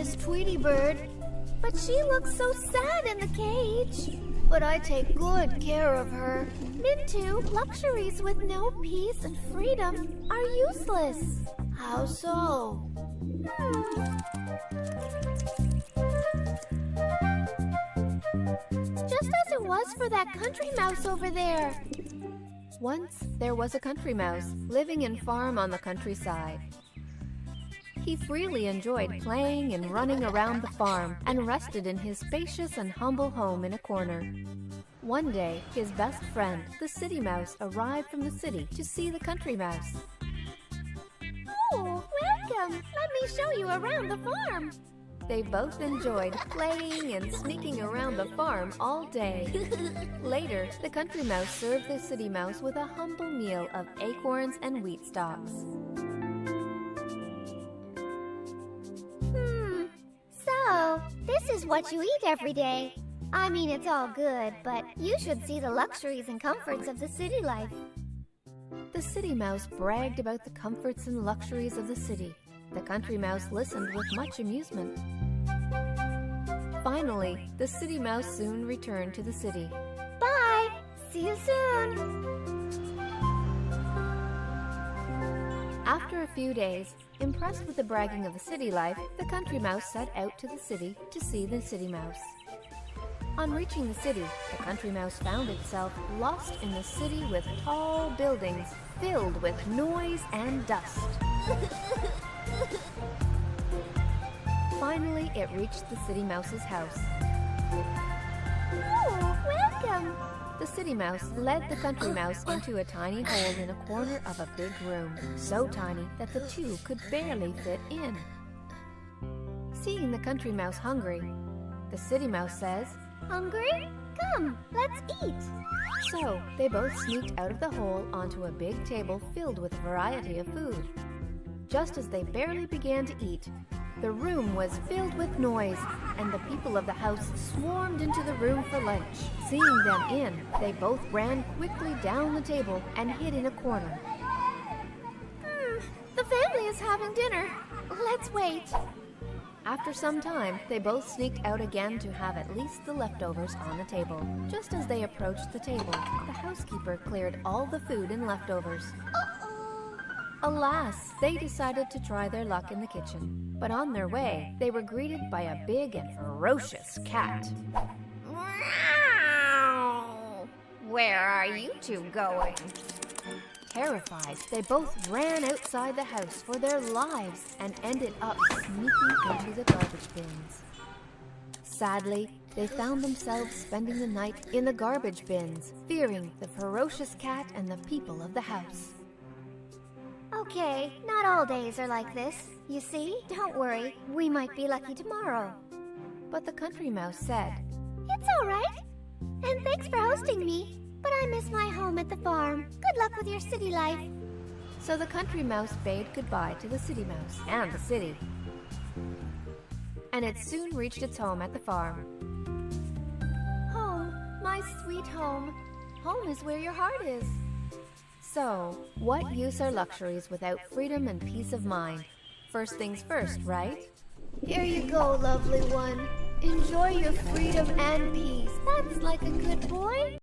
Miss Tweety Bird. But she looks so sad in the cage. But I take good care of her. Mintu, luxuries with no peace and freedom are useless. How so? Just as it was for that country mouse over there. Once there was a country mouse living in farm on the countryside. He freely enjoyed playing and running around the farm and rested in his spacious and humble home in a corner. One day, his best friend, the city mouse, arrived from the city to see the country mouse. Oh, welcome! Let me show you around the farm. They both enjoyed playing and sneaking around the farm all day. Later, the country mouse served the city mouse with a humble meal of acorns and wheat stalks. So, this is what you eat every day. I mean, it's all good, but you should see the luxuries and comforts of the city life. The city mouse bragged about the comforts and luxuries of the city. The country mouse listened with much amusement. Finally, the city mouse soon returned to the city. Bye! See you soon! After a few days, impressed with the bragging of the city life, the country mouse set out to the city to see the city mouse. On reaching the city, the country mouse found itself lost in the city with tall buildings filled with noise and dust. Finally, it reached the city mouse's house. Oh, welcome! The city mouse led the country mouse into a tiny hole in a corner of a big room, so tiny that the two could barely fit in. Seeing the country mouse hungry, the city mouse says, Hungry? Come, let's eat! So they both sneaked out of the hole onto a big table filled with a variety of food. Just as they barely began to eat, the room was filled with noise, and the people of the house swarmed into the room for lunch. Seeing them in, they both ran quickly down the table and hid in a corner. The family is having dinner. Let's wait. After some time, they both sneaked out again to have at least the leftovers on the table. Just as they approached the table, the housekeeper cleared all the food and leftovers. Alas, they decided to try their luck in the kitchen. But on their way, they were greeted by a big and ferocious cat. Where are you two going? Terrified, they both ran outside the house for their lives and ended up sneaking into the garbage bins. Sadly, they found themselves spending the night in the garbage bins, fearing the ferocious cat and the people of the house. Okay, not all days are like this. You see, don't worry, we might be lucky tomorrow. But the country mouse said, It's all right. And thanks for hosting me. But I miss my home at the farm. Good luck with your city life. So the country mouse bade goodbye to the city mouse and the city. And it soon reached its home at the farm. Home, my sweet home. Home is where your heart is. So, what use are luxuries without freedom and peace of mind? First things first, right? Here you go, lovely one. Enjoy your freedom and peace. That's like a good boy.